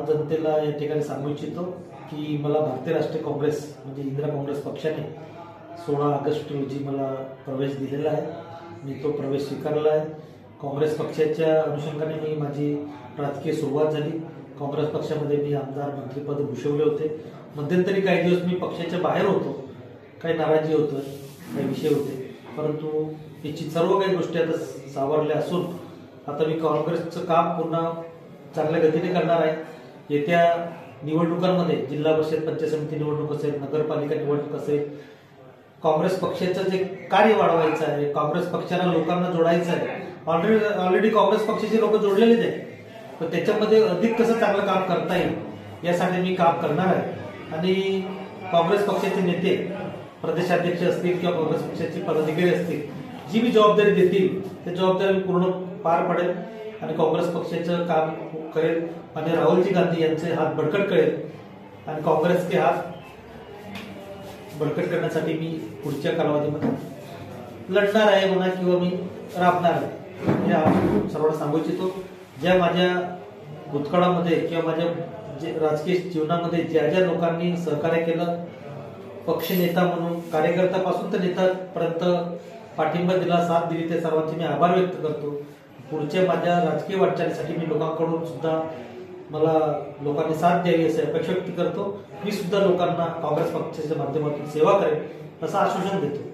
जनतेला या ठिकाणी सांगू इच्छितो की मला भारतीय राष्ट्रीय काँग्रेस म्हणजे इंदिरा काँग्रेस पक्षाने 16 ऑगस्ट रोजी मला प्रवेश दिलेला आहे। मी तो प्रवेश स्वीकारला आहे। काँग्रेस पक्षाच्या अनुषंगाने मी माझी राजकीय सुरुवात झाली। काँग्रेस पक्षामध्ये मी आमदार मंत्रिपद भूषवले होते। मध्यंतरी काही दिवस मी पक्षाच्या बाहेर होतो, काही नाराजी होतं, काही विषय होते, परंतु याची सर्व काही गोष्टी आता सावरल्या असून आता मी काँग्रेसचं काम पुन्हा चांगल्या गतीने करणार आहे। येत्या निवडणुकांमध्ये जिल्हा परिषद पंचायत समिती निवडणूक असेल, नगरपालिका निवडणूक असेल, काँग्रेस पक्षाचं जे कार्य वाढवायचं आहे, काँग्रेस पक्षाला लोकांना जोडायचं आहे। ऑलरेडी काँग्रेस पक्षाचे लोक जोडलेलेच आहेत, पण त्याच्यामध्ये अधिक कसं चांगलं काम करता येईल यासाठी मी काम करणार आहे। आणि काँग्रेस पक्षाचे नेते, प्रदेशाध्यक्ष असतील किंवा काँग्रेस पक्षाचे पदाधिकारी असतील, जी मी जबाबदारी देतील त्या जबाबदारी पूर्ण पार पडेल आणि काँग्रेस पक्षाचं काम करेल आणि राहुलजी गांधी यांचे हात बळकट करेल आणि काँग्रेसचे हात बळकट करण्यासाठी मी पुढच्या कालावधीमध्ये लढणार आहे म्हणा किंवा मी राबणार आहे हे आपण सर्वांना सांगू इच्छितो। ज्या माझ्या भूतकाळामध्ये किंवा माझ्या राजकीय जीवनामध्ये ज्या ज्या लोकांनी सहकार्य केलं, पक्ष नेता म्हणून कार्यकर्त्यापासून तर नेत्यापर्यंत पाठिंबा दिला, साथ दिली, त्या सर्वांचे मी आभार व्यक्त करतो। पुढच्या माझ्या राजकीय वाटचालीसाठी मी लोकांकडून सुद्धा मला लोकांनी साथ द्यावी अशी अपेक्षा व्यक्त करतो। मी सुद्धा लोकांना काँग्रेस पक्षाच्या माध्यमातून सेवा करेन असं आश्वासन देतो।